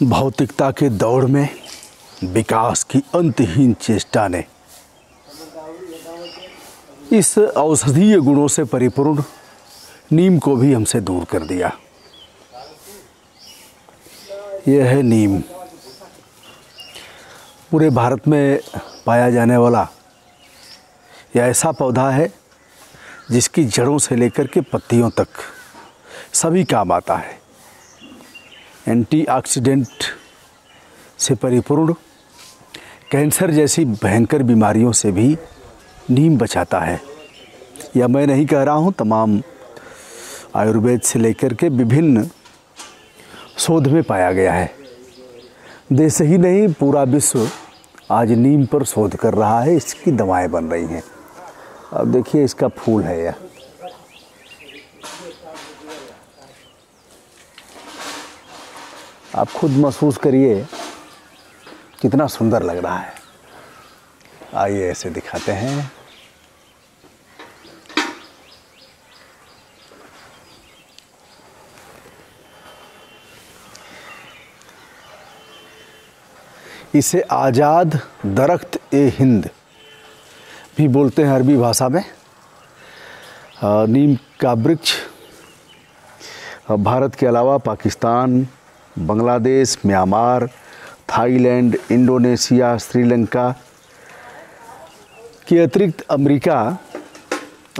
भौतिकता के दौड़ में विकास की अंतहीन चेष्टा ने इस औषधीय गुणों से परिपूर्ण नीम को भी हमसे दूर कर दिया। यह है नीम, पूरे भारत में पाया जाने वाला यह ऐसा पौधा है जिसकी जड़ों से लेकर के पत्तियों तक सभी काम आता है। एंटीऑक्सीडेंट से परिपूर्ण, कैंसर जैसी भयंकर बीमारियों से भी नीम बचाता है। यह मैं नहीं कह रहा हूँ, तमाम आयुर्वेद से लेकर के विभिन्न शोध में पाया गया है। देश ही नहीं, पूरा विश्व आज नीम पर शोध कर रहा है, इसकी दवाएं बन रही हैं। अब देखिए इसका फूल है यह, आप खुद महसूस करिए कितना सुंदर लग रहा है। आइए ऐसे दिखाते हैं। इसे आज़ाद दरख्त ए हिंद भी बोलते हैं अरबी भाषा में। नीम का वृक्ष भारत के अलावा Pakistan, Bangladesh, Myanmar, Thailand, Indonesia, Sri Lanka के अतिरिक्त अमेरिका,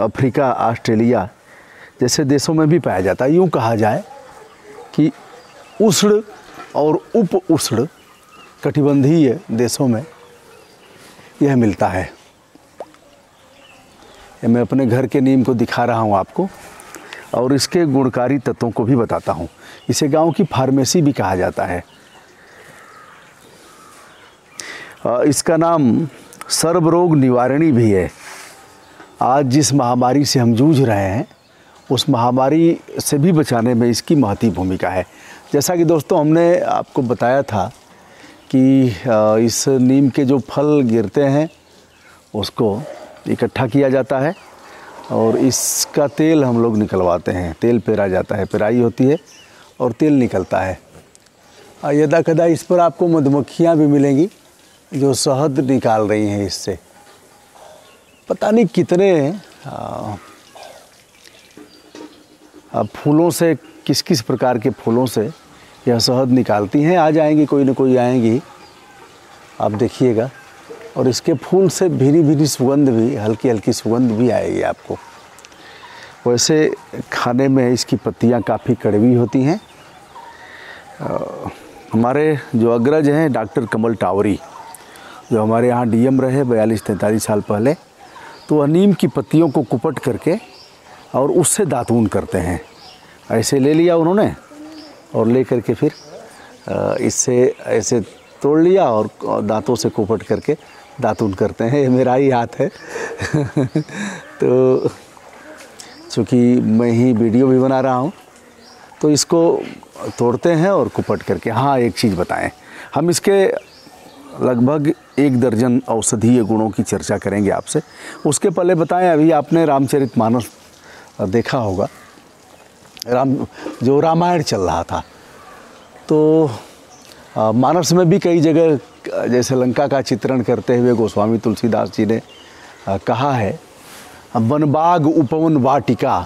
अफ्रीका, ऑस्ट्रेलिया जैसे देशों में भी पाया जाता है। यूँ कहा जाए कि उष्ण और उप उष्ण कटिबंधीय देशों में यह मिलता है। मैं अपने घर के नीम को दिखा रहा हूँ आपको, और इसके गुणकारी तत्वों को भी बताता हूँ। इसे गांव की फार्मेसी भी कहा जाता है। इसका नाम सर्वरोग निवारणी भी है। आज जिस महामारी से हम जूझ रहे हैं, उस महामारी से भी बचाने में इसकी महती भूमिका है। जैसा कि दोस्तों हमने आपको बताया था कि इस नीम के जो फल गिरते हैं उसको इकट्ठा किया जाता है और इसका तेल हम लोग निकलवाते हैं। तेल पेरा जाता है, पेराई होती है और तेल निकलता है। यदा कदा इस पर आपको मधुमक्खियाँ भी मिलेंगी जो शहद निकाल रही हैं इससे। पता नहीं कितने फूलों से, किस किस प्रकार के फूलों से यह शहद निकालती हैं। आ जाएंगी, कोई ना कोई आएंगी, आप देखिएगा। और इसके फूल से भीनी भीनी सुगंध भी, हल्की हल्की सुगंध भी आएगी आपको। वैसे खाने में इसकी पत्तियां काफ़ी कड़वी होती हैं। हमारे जो अग्रज हैं डॉक्टर कमल टावरी, जो हमारे यहाँ डीएम रहे 42-43 साल पहले, तो वह नीम की पत्तियों को कुपट करके और उससे दातून करते हैं। ऐसे ले लिया उन्होंने और ले करके फिर इससे ऐसे तोड़ लिया और दांतों से कुपट करके दातून करते हैं। ये मेरा ही हाथ है तो चूँकि मैं ही वीडियो भी बना रहा हूँ, तो इसको तोड़ते हैं और कुपट करके। हाँ, एक चीज़ बताएं, हम इसके लगभग 1 दर्जन औषधीय गुणों की चर्चा करेंगे आपसे। उसके पहले बताएं, अभी आपने रामचरितमानस देखा होगा, जो रामायण चल रहा था, तो मानस में भी कई जगह जैसे लंका का चित्रण करते हुए गोस्वामी तुलसीदास जी ने कहा है, वनबाग उपवन वाटिका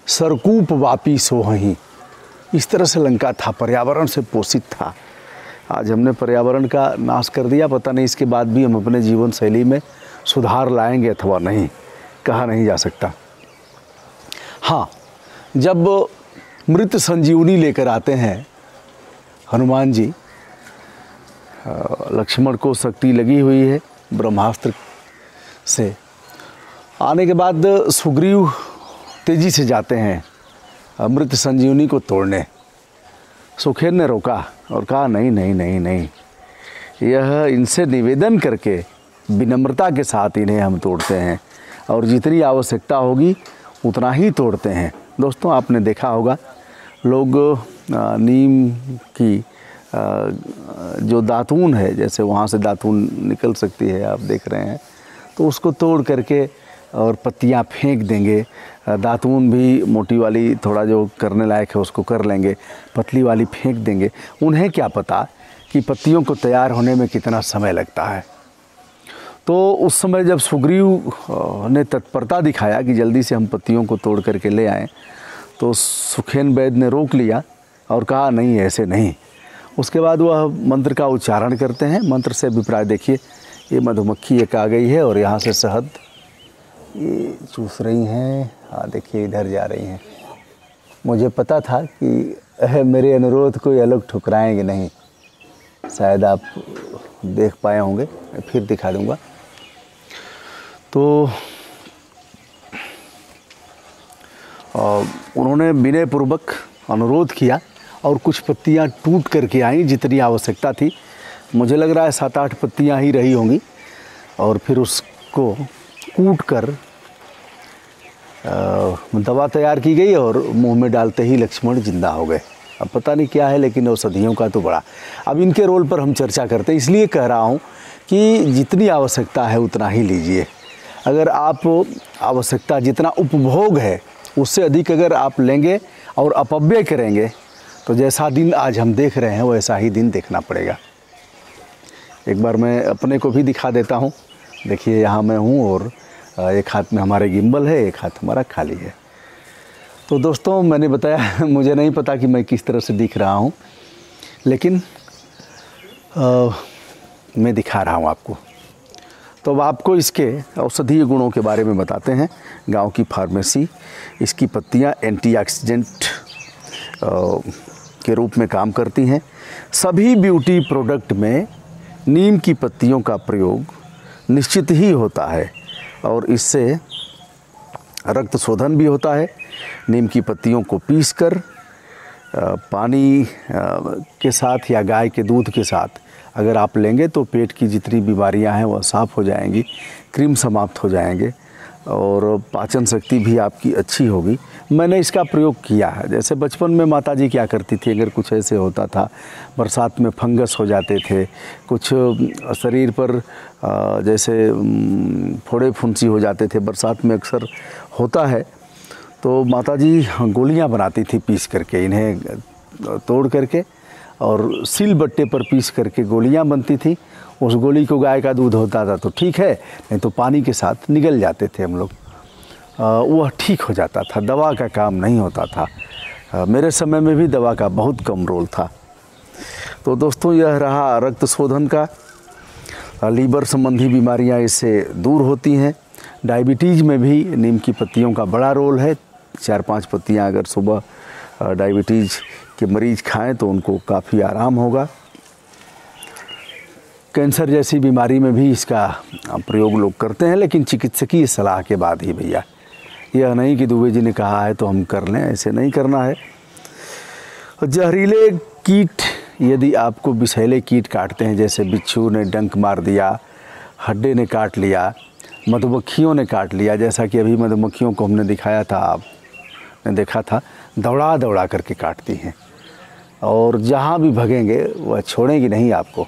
सरकूप वापी सोहहीं। इस तरह से लंका था, पर्यावरण से पोषित था। आज हमने पर्यावरण का नाश कर दिया, पता नहीं इसके बाद भी हम अपने जीवन शैली में सुधार लाएंगे अथवा नहीं, कहा नहीं जा सकता। हाँ, जब मृत संजीवनी लेकर आते हैं हनुमान जी, लक्ष्मण को शक्ति लगी हुई है ब्रह्मास्त्र से, आने के बाद सुग्रीव तेजी से जाते हैं मृत संजीवनी को तोड़ने। सुखेन ने रोका और कहा नहीं नहीं नहीं नहीं, यह इनसे निवेदन करके विनम्रता के साथ इन्हें हम तोड़ते हैं और जितनी आवश्यकता होगी उतना ही तोड़ते हैं। दोस्तों, आपने देखा होगा लोग नीम की जो दातून है, जैसे वहाँ से दातून निकल सकती है, आप देख रहे हैं, तो उसको तोड़ करके और पत्तियां फेंक देंगे। दातून भी मोटी वाली थोड़ा जो करने लायक है उसको कर लेंगे, पतली वाली फेंक देंगे। उन्हें क्या पता कि पत्तियों को तैयार होने में कितना समय लगता है। तो उस समय जब सुग्रीव ने तत्परता दिखाया कि जल्दी से हम पत्तियों को तोड़ करके ले आएँ, तो सुखेन वैद्य ने रोक लिया और कहा नहीं, ऐसे नहीं। उसके बाद वह मंत्र का उच्चारण करते हैं। मंत्र से अभिप्राय देखिए, ये मधुमक्खी एक आ गई है और यहाँ से शहद ये चूस रही हैं। हाँ देखिए, इधर जा रही हैं। मुझे पता था कि मेरे अनुरोध को ये लोग ठुकराएंगे नहीं। शायद आप देख पाए होंगे, फिर दिखा दूंगा। तो उन्होंने विनयपूर्वक अनुरोध किया और कुछ पत्तियां टूट करके आईं जितनी आवश्यकता थी। मुझे लग रहा है 7-8 पत्तियां ही रही होंगी और फिर उसको कूट कर दवा तैयार की गई और मुंह में डालते ही लक्ष्मण जिंदा हो गए। अब पता नहीं क्या है, लेकिन औषधियों का तो बड़ा। अब इनके रोल पर हम चर्चा करते हैं, इसलिए कह रहा हूँ कि जितनी आवश्यकता है उतना ही लीजिए। अगर आप आवश्यकता जितना उपभोग है उससे अधिक अगर आप लेंगे और अपव्यय करेंगे तो जैसा दिन आज हम देख रहे हैं वैसा ही दिन देखना पड़ेगा। एक बार मैं अपने को भी दिखा देता हूँ। देखिए, यहाँ मैं हूँ और एक हाथ में हमारे गिम्बल है, एक हाथ हमारा खाली है। तो दोस्तों, मैंने बताया मुझे नहीं पता कि मैं किस तरह से दिख रहा हूँ, लेकिन मैं दिखा रहा हूँ आपको। तो अब आपको इसके औषधीय गुणों के बारे में बताते हैं। गांव की फार्मेसी इसकी पत्तियाँ एंटीऑक्सीडेंट के रूप में काम करती हैं। सभी ब्यूटी प्रोडक्ट में नीम की पत्तियों का प्रयोग निश्चित ही होता है और इससे रक्त शोधन भी होता है। नीम की पत्तियों को पीसकर पानी के साथ या गाय के दूध के साथ अगर आप लेंगे तो पेट की जितनी बीमारियां हैं वह साफ़ हो जाएंगी, क्रीम समाप्त हो जाएंगे और पाचन शक्ति भी आपकी अच्छी होगी। मैंने इसका प्रयोग किया है। जैसे बचपन में माताजी क्या करती थी, अगर कुछ ऐसे होता था, बरसात में फंगस हो जाते थे, कुछ शरीर पर जैसे फोड़े फुंसी हो जाते थे, बरसात में अक्सर होता है, तो माताजी गोलियां बनाती थी पीस करके, इन्हें तोड़ करके और सिल बट्टे पर पीस करके गोलियां बनती थी। उस गोली को गाय का दूध होता था तो ठीक है, नहीं तो पानी के साथ निगल जाते थे हम लोग, वह ठीक हो जाता था। दवा का काम नहीं होता था। मेरे समय में भी दवा का बहुत कम रोल था। तो दोस्तों, यह रहा रक्त शोधन का। लीवर संबंधी बीमारियां इससे दूर होती हैं। डायबिटीज़ में भी नीम की पत्तियों का बड़ा रोल है। 4-5 पत्तियां अगर सुबह डायबिटीज़ के मरीज़ खाएं तो उनको काफ़ी आराम होगा। कैंसर जैसी बीमारी में भी इसका प्रयोग लोग करते हैं, लेकिन चिकित्सकीय सलाह के बाद ही भैया। यह नहीं कि दुबे जी ने कहा है तो हम कर लें, ऐसे नहीं करना है। जहरीले कीट, यदि आपको विषैले कीट काटते हैं, जैसे बिच्छू ने डंक मार दिया, हड्डे ने काट लिया, मधुमक्खियों ने काट लिया, जैसा कि अभी मधुमक्खियों को हमने दिखाया था, आपने देखा था, दौड़ा दौड़ा करके काटती हैं और जहाँ भी भगेंगे वह छोड़ेंगी नहीं आपको।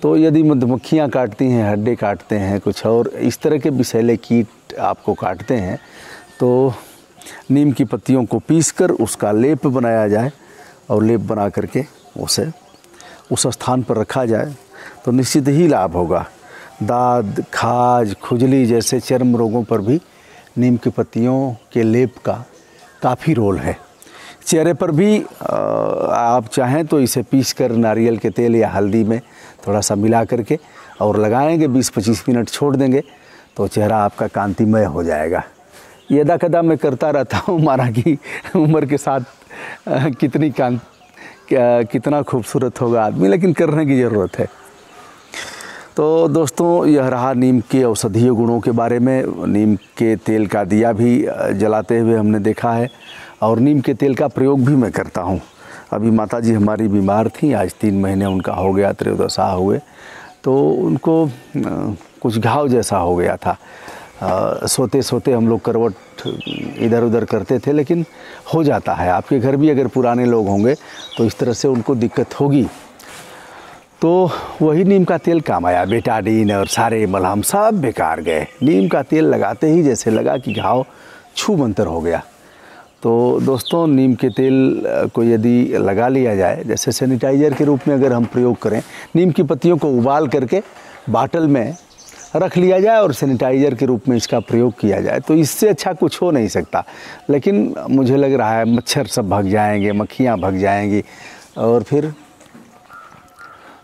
तो यदि मधुमक्खियाँ काटती हैं, हड्डे काटते हैं, कुछ और इस तरह के विषैले कीट आपको काटते हैं, तो नीम की पत्तियों को पीसकर उसका लेप बनाया जाए और लेप बना करके उसे उस स्थान पर रखा जाए तो निश्चित ही लाभ होगा। दाद, खाज, खुजली जैसे चर्म रोगों पर भी नीम की पत्तियों के लेप का काफ़ी रोल है। चेहरे पर भी आप चाहें तो इसे पीसकर नारियल के तेल या हल्दी में थोड़ा सा मिला करके और लगाएंगे, 20-25 मिनट छोड़ देंगे तो चेहरा आपका कांतिमय हो जाएगा। ये यदा कदा मैं करता रहता हूँ, माना कि उम्र के साथ कितना खूबसूरत होगा आदमी, लेकिन करने की ज़रूरत है। तो दोस्तों, यह रहा नीम के औषधीय गुणों के बारे में। नीम के तेल का दिया भी जलाते हुए हमने देखा है और नीम के तेल का प्रयोग भी मैं करता हूँ। अभी माताजी हमारी बीमार थी, आज 3 महीने उनका हो गया, त्रयोदशा हुए, तो उनको कुछ घाव जैसा हो गया था। सोते सोते हम लोग करवट इधर उधर करते थे, लेकिन हो जाता है। आपके घर भी अगर पुराने लोग होंगे तो इस तरह से उनको दिक्कत होगी। तो वही नीम का तेल काम आया। बेटाडीन और सारे मलहम सब बेकार गए। नीम का तेल लगाते ही जैसे लगा कि घाव छू मंतर हो गया। तो दोस्तों, नीम के तेल को यदि लगा लिया जाए, जैसे सैनिटाइज़र के रूप में अगर हम प्रयोग करें, नीम की पत्तियों को उबाल करके बाटल में रख लिया जाए और सैनिटाइज़र के रूप में इसका प्रयोग किया जाए, तो इससे अच्छा कुछ हो नहीं सकता। लेकिन मुझे लग रहा है मच्छर सब भाग जाएंगे, मक्खियाँ भाग जाएंगी और फिर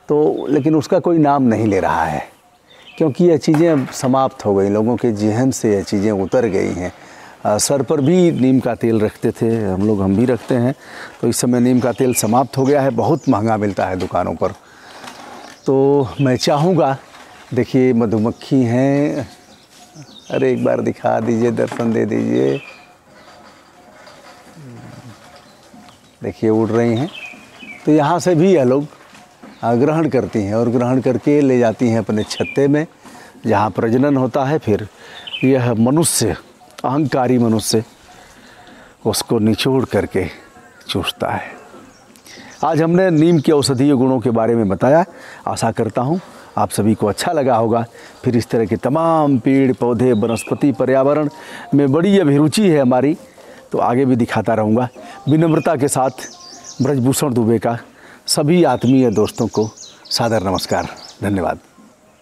तो, लेकिन उसका कोई नाम नहीं ले रहा है, क्योंकि ये चीज़ें अब समाप्त हो गई, लोगों के जहन से ये चीज़ें उतर गई हैं। सर पर भी नीम का तेल रखते थे हम भी रखते हैं, तो इस समय नीम का तेल समाप्त हो गया है, बहुत महंगा मिलता है दुकानों पर। तो मैं चाहूँगा, देखिए मधुमक्खी हैं, अरे एक बार दिखा दीजिए, दर्शन दे दीजिए, देखिए उड़ रही हैं। तो यहाँ से भी यह लोग ग्रहण करती हैं और ग्रहण करके ले जाती हैं अपने छत्ते में, जहाँ प्रजनन होता है। फिर यह मनुष्य, अहंकारी मनुष्य, उसको निचोड़ करके चूसता है। आज हमने नीम के औषधीय गुणों के बारे में बताया। आशा करता हूँ आप सभी को अच्छा लगा होगा। फिर इस तरह के तमाम पेड़ पौधे, वनस्पति, पर्यावरण में बड़ी अभिरुचि है हमारी, तो आगे भी दिखाता रहूँगा। विनम्रता के साथ ब्रजभूषण दुबे का सभी आत्मीय दोस्तों को सादर नमस्कार। धन्यवाद।